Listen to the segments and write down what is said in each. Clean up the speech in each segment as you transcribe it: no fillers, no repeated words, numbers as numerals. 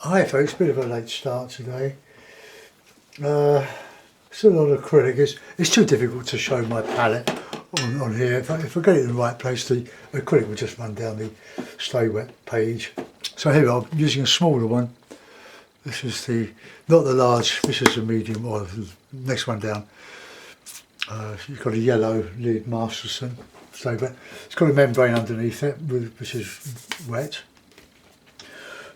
Hi folks, bit of a late start today. Still on acrylic. It's too difficult to show my palette on here. If I get it in the right place, the acrylic will just run down the stay wet page. So here I'm using a smaller one. This is not the large, this is the medium, or the next one down. You've got a yellow lead Masterson stay wet. It's got a membrane underneath it, which is wet.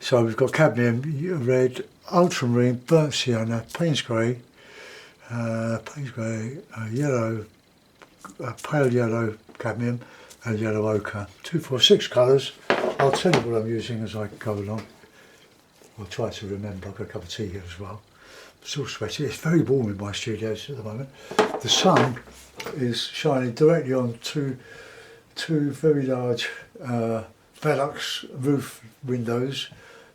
So we've got cadmium red, ultramarine, burnt sienna, Payne's grey, yellow, pale yellow cadmium, and yellow ochre. 2, 4, 6 colours. I'll tell you what I'm using as I go along. I'll try to remember. I've got a cup of tea here as well. I'm still sweaty. It's very warm in my studios at the moment. The sun is shining directly on two very large Velux roof windows.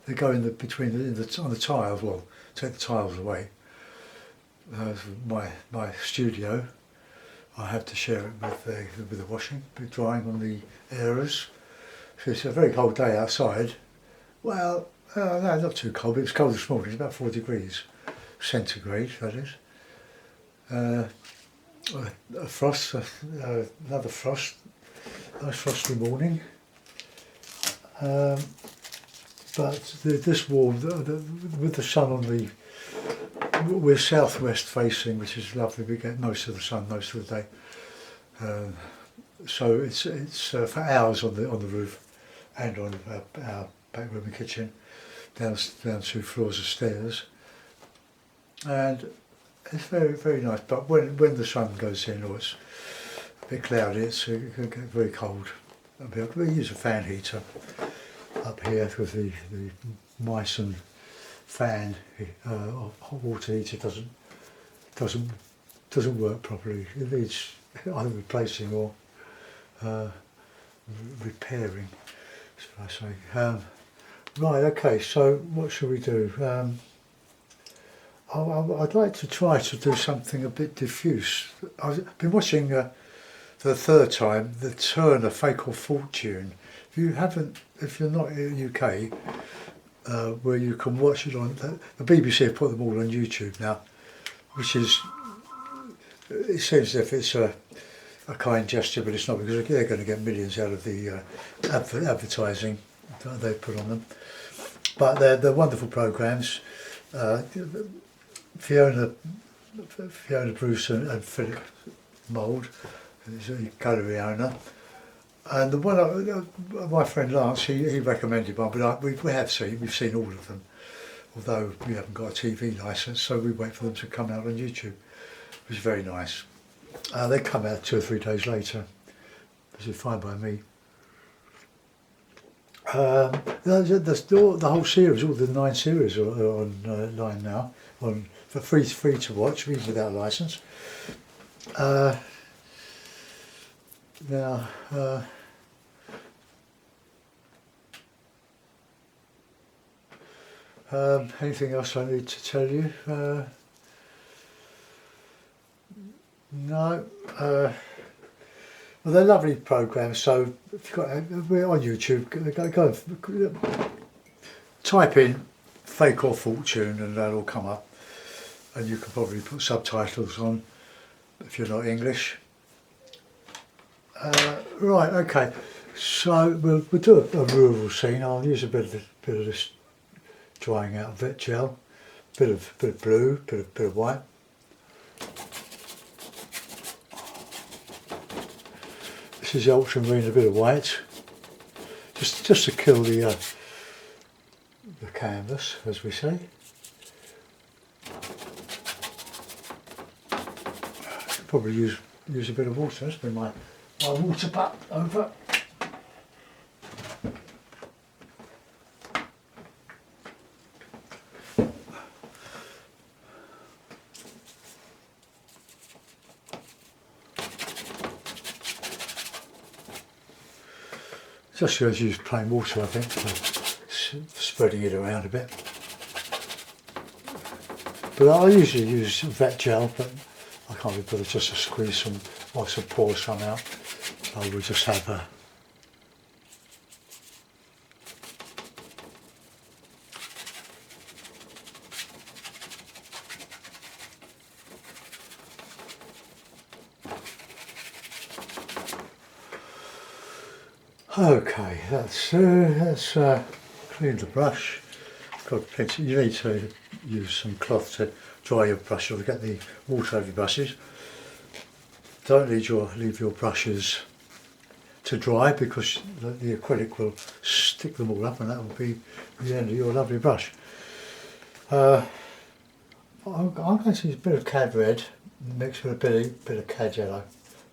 They go in on the tiles. Well, take the tiles away. My studio, I have to share it with the washing, drying on the areas. So it's a very cold day outside. Well, no, not too cold. It was cold this morning. It's about 4 degrees centigrade. That is. A frost, another frost. Nice frosty morning. But this wall, with the sun on we're southwest facing, which is lovely. We get most of the sun most of the day. So it's for hours on the roof and on our back room and kitchen, down 2 floors of stairs, and it's very, very nice. But when the sun goes in, or it's a bit cloudy, it can get very cold. We use a fan heater up here with the Myson fan. Hot water heater doesn't work properly. It needs either replacing or repairing, should I say. Right, okay, so what shall we do? I'd like to try to do something a bit diffuse. I've been watching for the third time the Turner Fake or Fortune. If you're not in the UK, where you can watch it on, the BBC have put them all on YouTube now, which is, it seems as if it's a kind gesture, but it's not, because they're going to get millions out of the advertising that they put on them. But they're wonderful programmes. Fiona Bruce and Philip Mould is a gallery owner. And the one my friend Lance, he recommended one, but we've seen all of them, although we haven't got a TV licence, so we wait for them to come out on YouTube, which is very nice. They come out 2 or 3 days later, which is fine by me. The whole series, all the 9 series are online now, for free to watch, even without a licence. Now, anything else I need to tell you? No. Well, they're lovely programmes. So if we're on YouTube. Go type in "Fake or Fortune" and that'll come up, and you can probably put subtitles on if you're not English. Right, okay. So we'll do a rural scene. I'll use a bit of this drying out vet gel, bit of blue, bit of white. This is the ultramarine, a bit of white, just to kill the canvas, as we say. Probably use a bit of water. That's been my water butt over. Just as use plain water, I think, for spreading it around a bit. But I usually use vet gel, but I can't be bothered just to squeeze some or to pour some out. I will just have a Okay, that's cleaned the brush. Got plenty. You need to use some cloth to dry your brush or to get the water over your brushes. Don't leave your brushes to dry because the acrylic will stick them all up, and that will be the end of your lovely brush. I'm going to use a bit of cad red mixed with a bit of cad yellow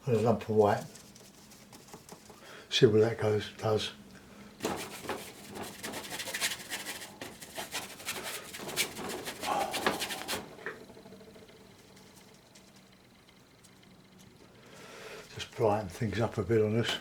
and a lump of white. See where that does. Just brighten things up a bit on this.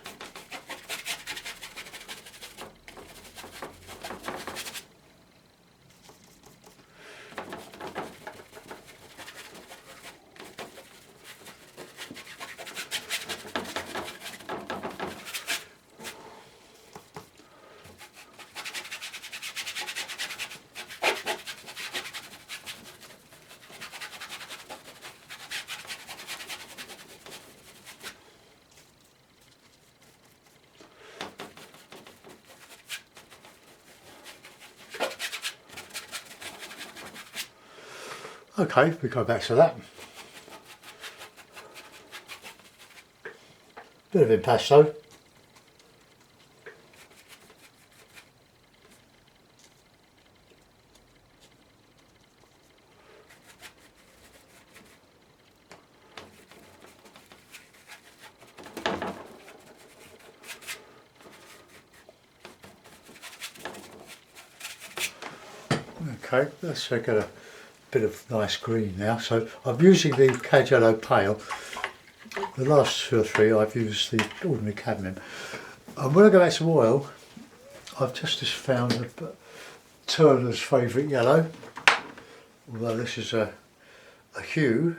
Okay, we go back to that. Bit of impasto. Okay, let's get a bit of nice green now. So I'm using the cad yellow pale. The last 2 or 3 I've used the ordinary cadmium. And when I go back to oil, I've just found Turner's favourite yellow, although this is a hue,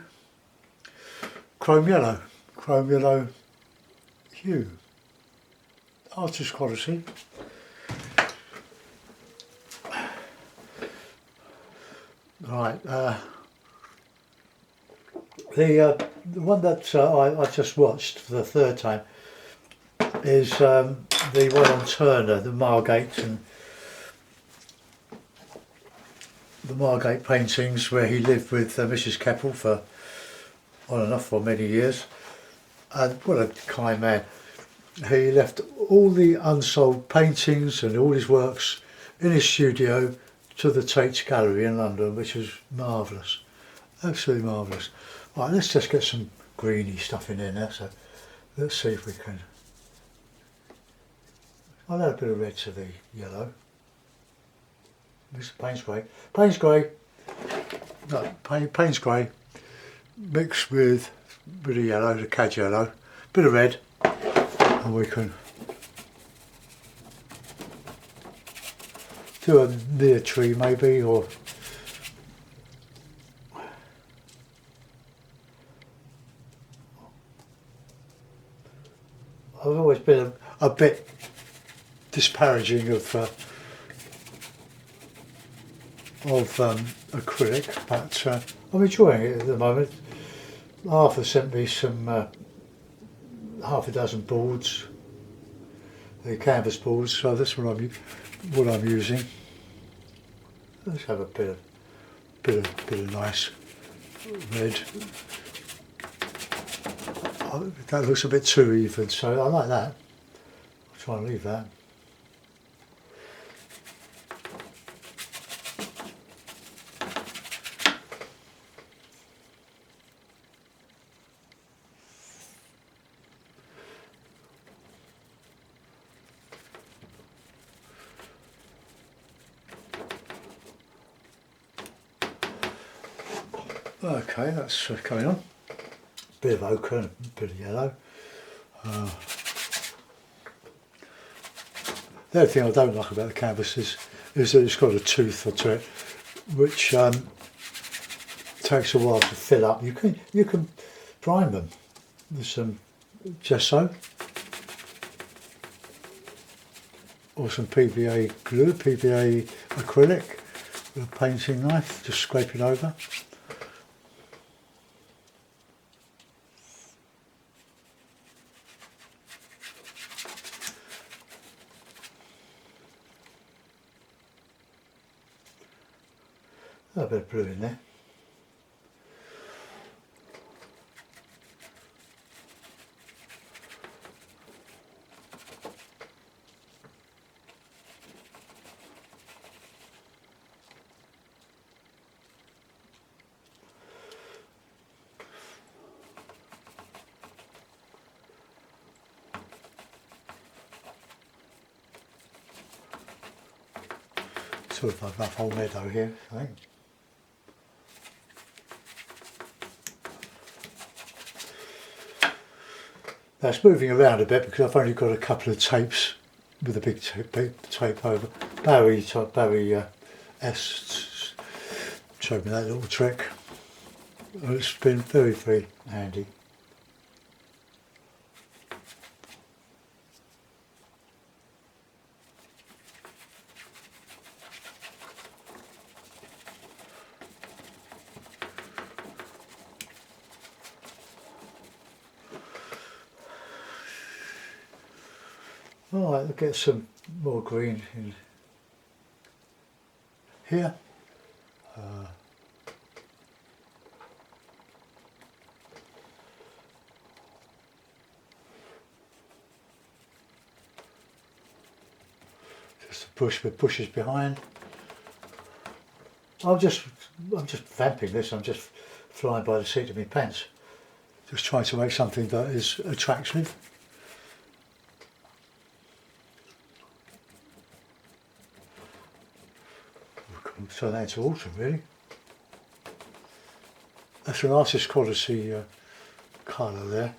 chrome yellow hue, artist quality. Right, the one that I just watched for the 3rd time is the one on Turner, the Margate and the Margate paintings, where he lived with Mrs Keppel for on and off for many years. And what a kind man. He left all the unsold paintings and all his works in his studio to the Tate's Gallery in London, which was marvellous, absolutely marvellous. Right, let's just get some greeny stuff in there now, so let's see if we can. I'll add a bit of red to the yellow. This Payne's grey. Payne's grey. No, Payne's grey mixed with a bit of yellow, the cad yellow, bit of red, and we can do a near tree maybe, or I've always been a bit disparaging of acrylic, but I'm enjoying it at the moment. Arthur sent me some half a dozen boards, the canvas boards, so that's what I'm using. Let's have a bit of nice red. Oh, that looks a bit too even, so I like that. I'll try and leave that. Okay, that's going on. Bit of ochre and a bit of yellow. The other thing I don't like about the canvas is that it's got a tooth to it, which takes a while to fill up. You can prime them with some gesso or some PVA glue, PVA acrylic with a painting knife. Just scrape it over. A bit of blue in there. Sort of a rough old meadow here, I think. Now it's moving around a bit because I've only got a couple of tapes with a big tape over. Barry S showed me that little trick. It's been very, very handy. Alright, we'll get some more green in here. Just a bush with bushes behind. I'm just vamping this, I'm just flying by the seat of my pants. Just trying to make something that is attractive. So that's autumn really. That's the nicest quality colour there.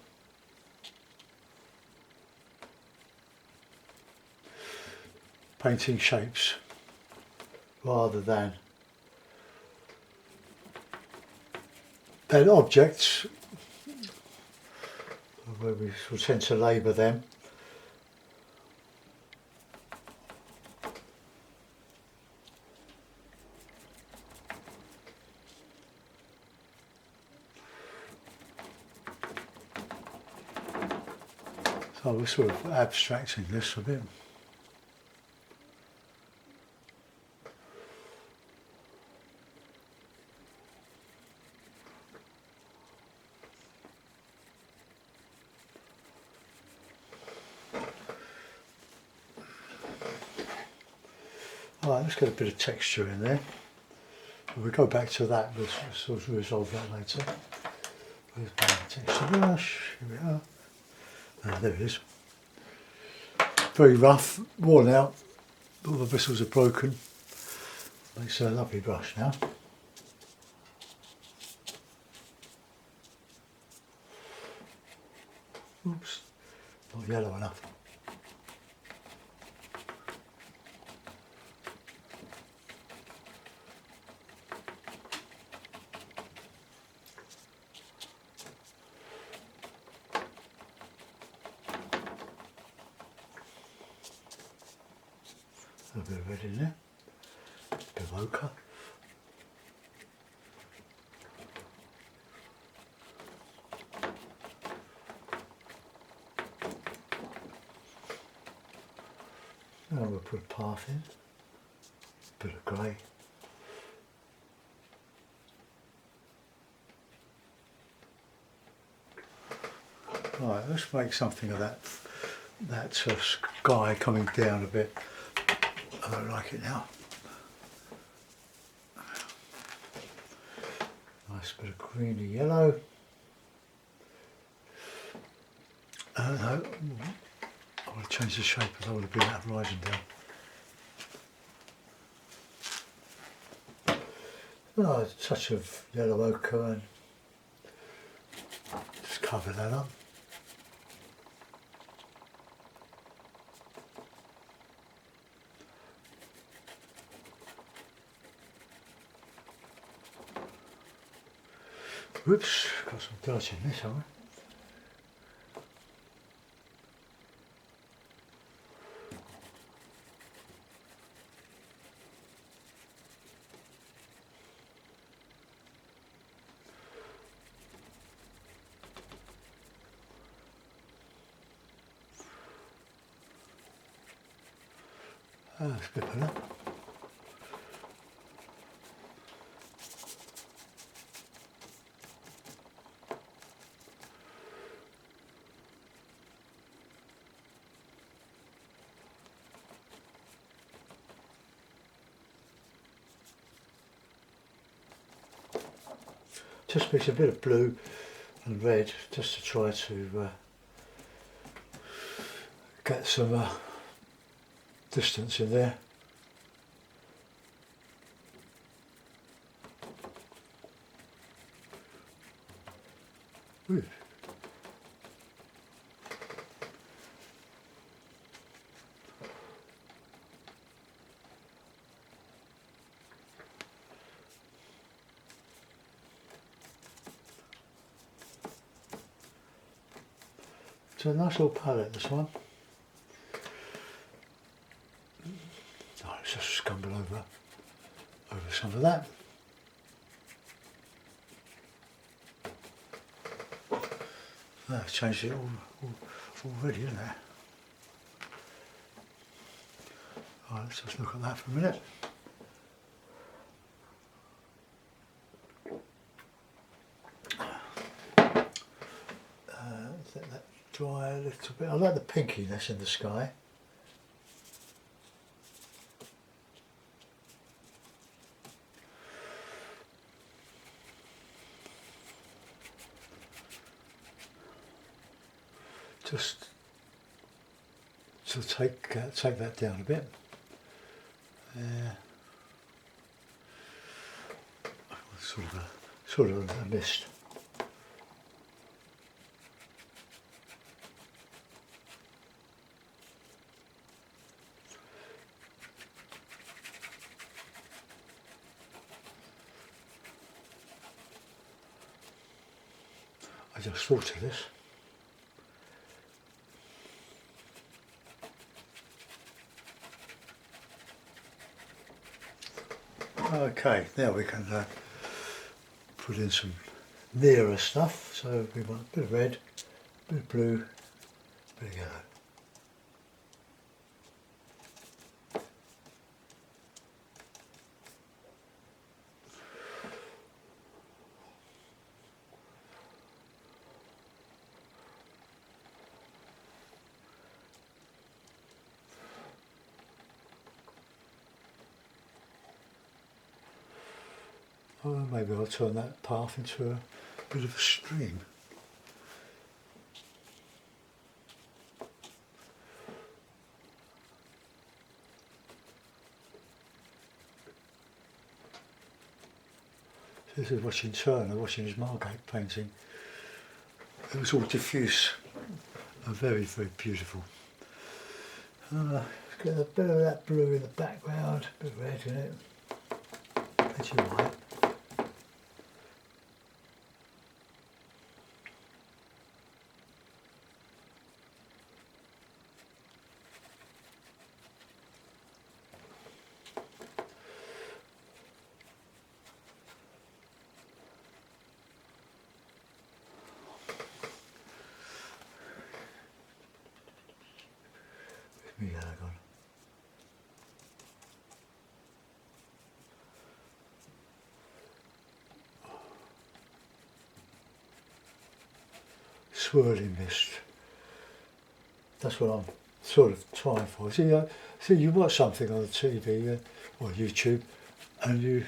Painting shapes rather than objects where we sort of tend to labour them. So we're sort of abstracting this a bit. Alright, let's get a bit of texture in there. We'll go back to that, we'll sort of resolve that later. Where's my texture brush? Here we are. There it is. Very rough, worn out, all the bristles are broken. Makes a lovely brush now. Oops, not yellow enough. A bit of red in there, a bit of ochre. Now we'll put a path in, a bit of grey. Right, let's make something of that sky coming down a bit. I don't like it now. Nice bit of greeny yellow. No, I want to change the shape because I want to bring that horizon down. Oh, a touch of yellow ochre and just cover that up. Whoops, got some dirt in this, haven't I? That's a bit better. just mix a bit of blue and red just to try to get some distance in there. Ooh. It's a nice little palette, this one. Oh, let's just scumble over some of that. That's changed it already, isn't it? Alright, let's just look at that for a minute. Let that dry a little bit. I like the pinkiness in the sky. Just to take that down a bit. Sort of a mist. I just thought of this. Okay, now we can put in some nearer stuff. So we want a bit of red, a bit of blue, a bit of yellow. Oh, maybe I'll turn that path into a bit of a stream. This is watching Turner, watching his Margate painting. It was all diffuse and very, very beautiful. Let's get a bit of that blue in the background, a bit of red in it, plenty of white. Yeah, gone. Swirling mist. That's what I'm sort of trying for. See, you watch something on the TV or YouTube, and you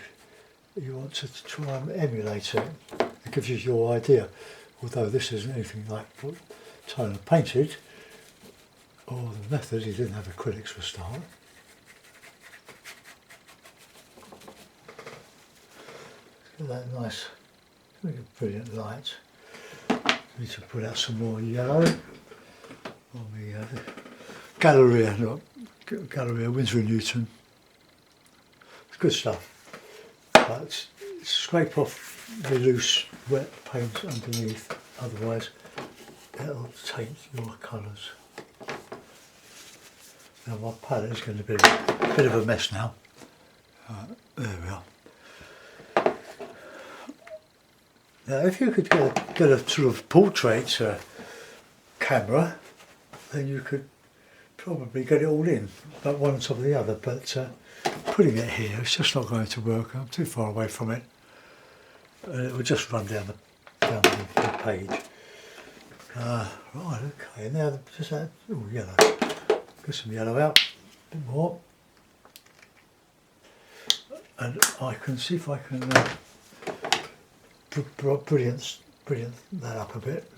want to try and emulate it. It gives you your idea. Although this isn't anything like what Turner painted. Or the method, he didn't have acrylics for a start. Look at that nice, really brilliant light. Need to put out some more yellow on the Galleria, Winsor & Newton. It's good stuff, but scrape off the loose wet paint underneath, otherwise it'll taint your colours. Now my palette is going to be a bit of a mess now. There we are. Now if you could get a sort of portrait camera, then you could probably get it all in, but one on top of the other, but putting it here, it's just not going to work. I'm too far away from it. It will just run down the page. Right, okay, now just that, oh, yellow. Get some yellow out, a bit more. And I can see if I can brilliant that up a bit.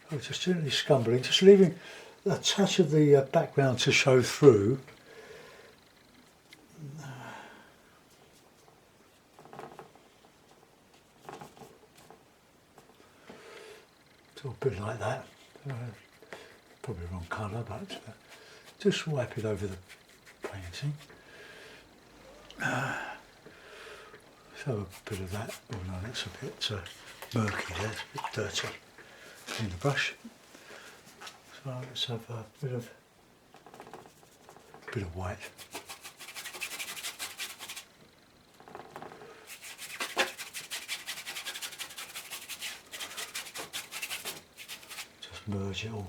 Oh, just gently scumbling, just leaving a touch of the background to show through. So a bit like that. Probably wrong colour, but just wipe it over the painting. So a bit of that. Oh no, that's a bit murky there, it's a bit dirty. Clean the brush. So let's have a bit of white. Just merge it all.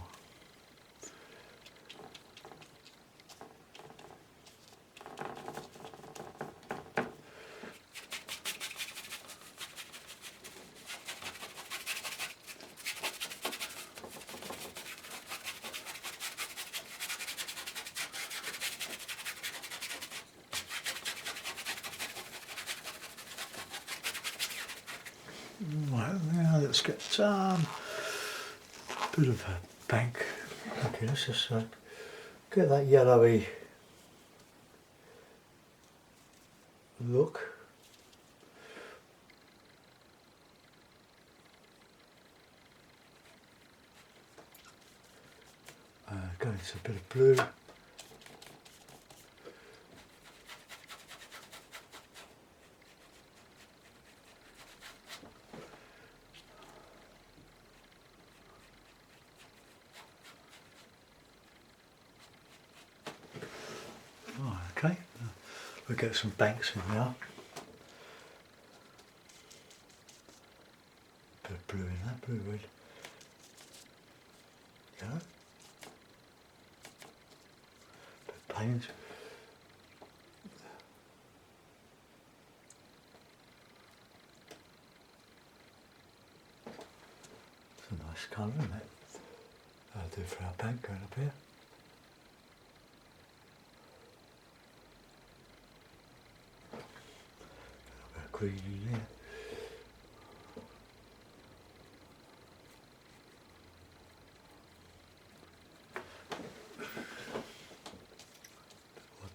Right, now let's get some bit of a bank. Okay, let's just get that yellowy look. Go into a bit of blue. Okay, we'll get some banks in now. Bit of blue in that, blue, red, yellow. Bit of paint. It's a nice colour, isn't it? That'll do for our bank going up here. Green in there.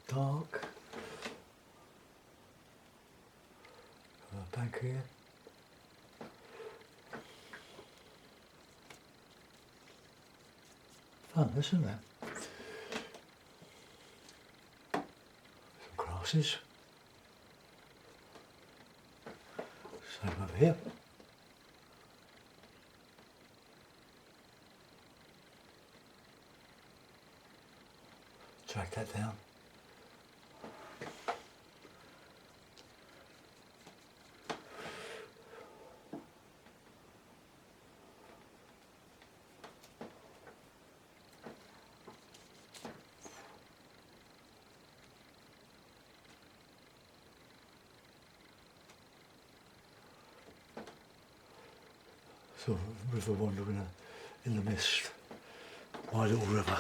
Dark. Back here. Fun, isn't it? Some grasses. Same over here. Drag that down. Sort of river wandering in the mist. My little river.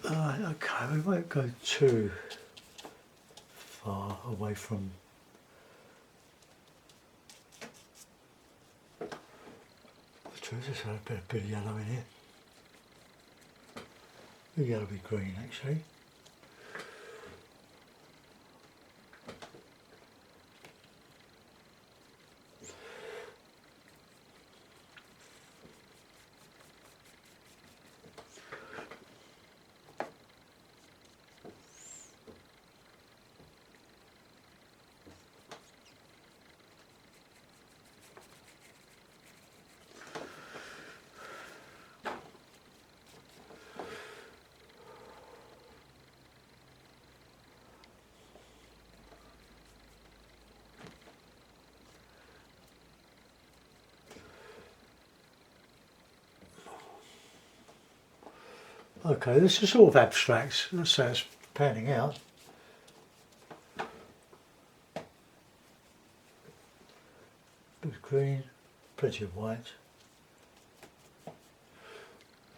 Okay, we won't go too far away from the trees. There's a bit of yellow in here. A yellowy green actually. Okay, this is sort of abstract. Let's say it's panning out. Good green, plenty of white. So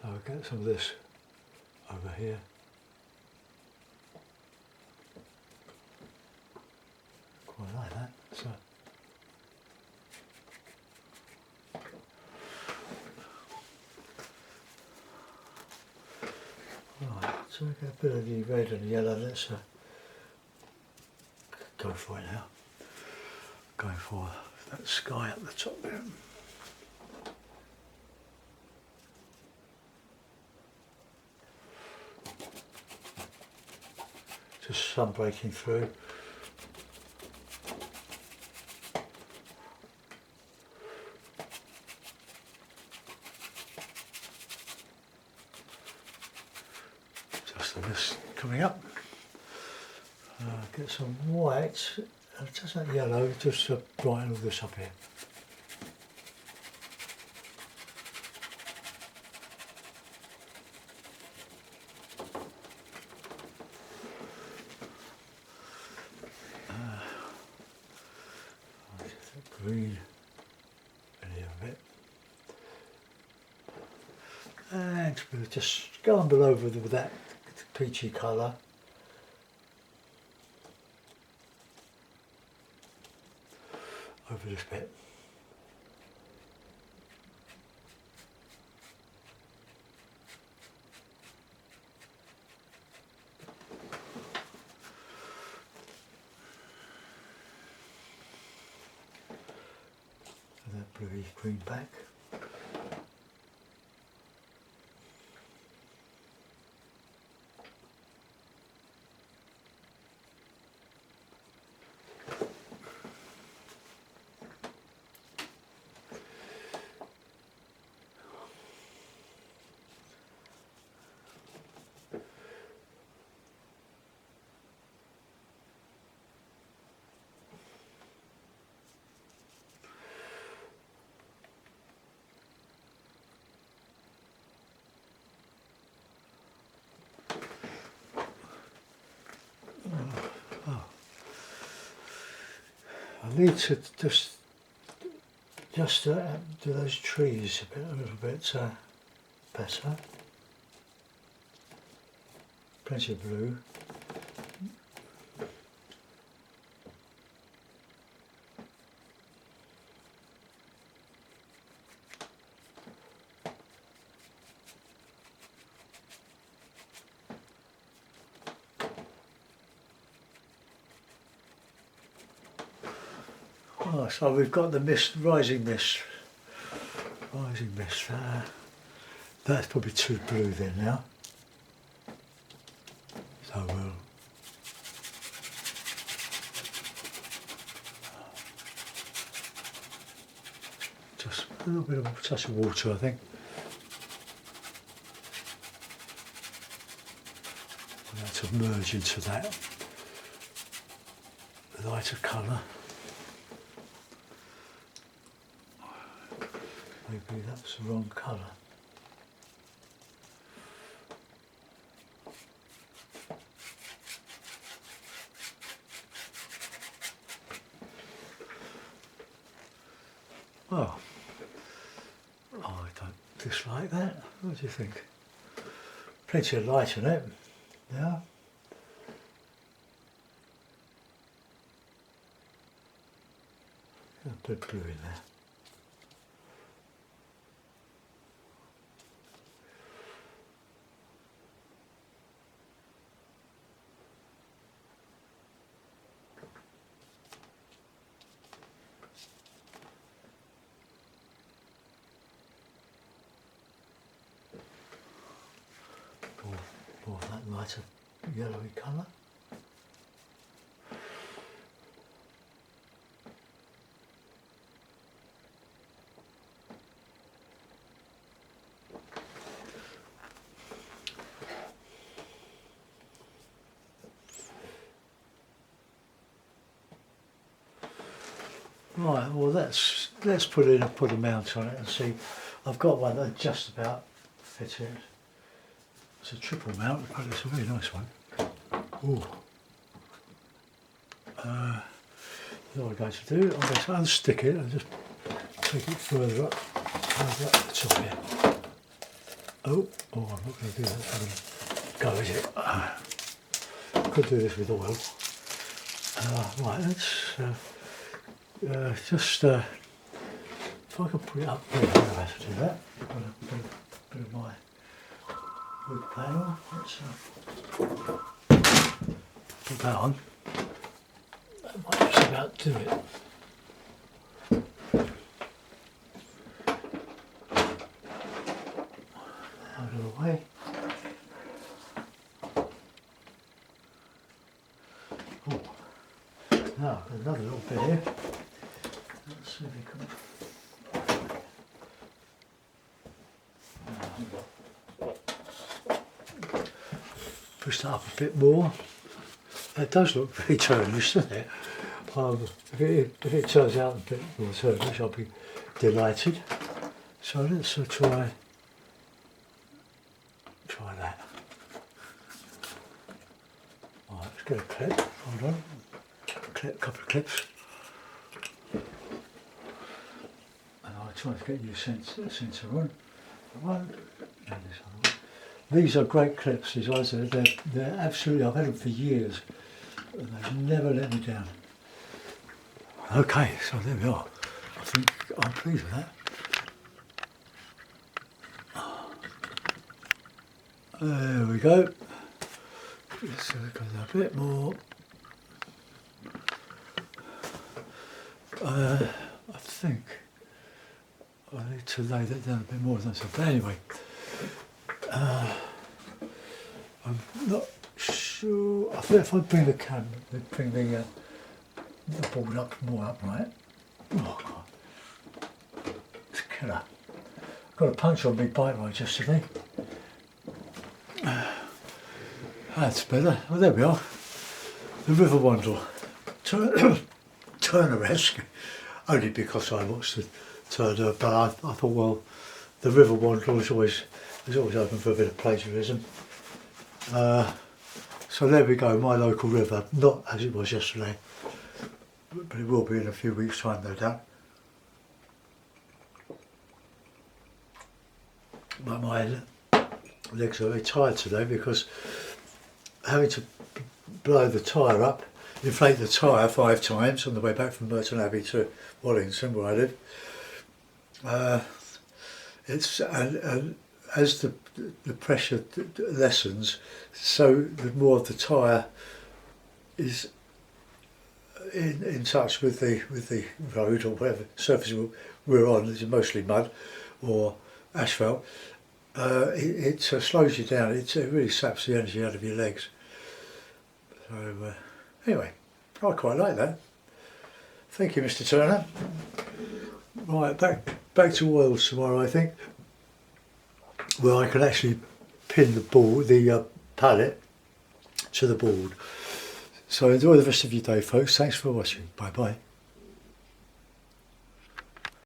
I'll get some of this over here. Quite like that. So right, so I get a bit of the red and yellow. Let's go for it now. Going for that sky up the top there. Just sun breaking through. Just the mist coming up. Get some white, just that yellow, just to brighten all this up here. Green, a little bit, and we'll just go on below with that peachy colour. Over this bit. And that bluey green back. I need to just do those trees a little bit better. Plenty of blue. Oh, so we've got the mist, rising mist. That's probably too blue then now. So we'll just a little bit of a touch of water, I think. We'll have to merge into that lighter colour. Maybe that's the wrong colour. Well, I don't dislike that. What do you think? Plenty of light in it. Yeah. A bit blue in there. More of that lighter yellowy colour. Right, well let's put a mount on it and see. I've got one that just about fits it. It's a triple mount, but it's a very nice one. Ooh. What I'm going to do, I'm going to unstick it and just take it further up the top here. Oh, I'm not going to do that. Go, is it? Could do this with oil. Right, let's just, if I can put it up there, I don't have to do that. Got a bit of my wood panel. Let's put that on. That might just about do it. Out of the way. Oh, now another little bit here. Let's see if we can. Push that up a bit more. That does look very Turnish, doesn't it? If it turns out a bit more Turnish, I'll be delighted. So let's try that. Right, let's get a clip. Hold on. A couple of clips. And I'll try to get you a sensor on. One. And this other one. These are great clips, these ones. They're absolutely, I've had them for years. And they've never let me down. Okay, so there we are. I think I'm pleased with that. There we go. Just going to go a bit more. I think I need to lay that down a bit more than that. But anyway, I'm not sure. I think if I bring the camera, bring the board up more upright. Oh God, it's a killer. Got a punch on me bike ride yesterday. That's better. Well, there we are. The River Wandle Turner-esque. Only because I watched the Turner, but I thought, well, the River Wandle is always open for a bit of plagiarism. So there we go, my local river, not as it was yesterday, but it will be in a few weeks' time, no doubt. But my legs are very tired today because having to blow the tyre up, inflate the tyre 5 times on the way back from Merton Abbey to Wallington, where I live. And as the pressure lessens, so the more of the tyre is in touch with the road or whatever surface we're on, which is mostly mud or asphalt. It slows you down. It really saps the energy out of your legs. So anyway, I quite like that. Thank you, Mr Turner. Right, back to oils tomorrow, I think, where I can actually pin the pallet to the board. So enjoy the rest of your day, folks. Thanks for watching. Bye bye.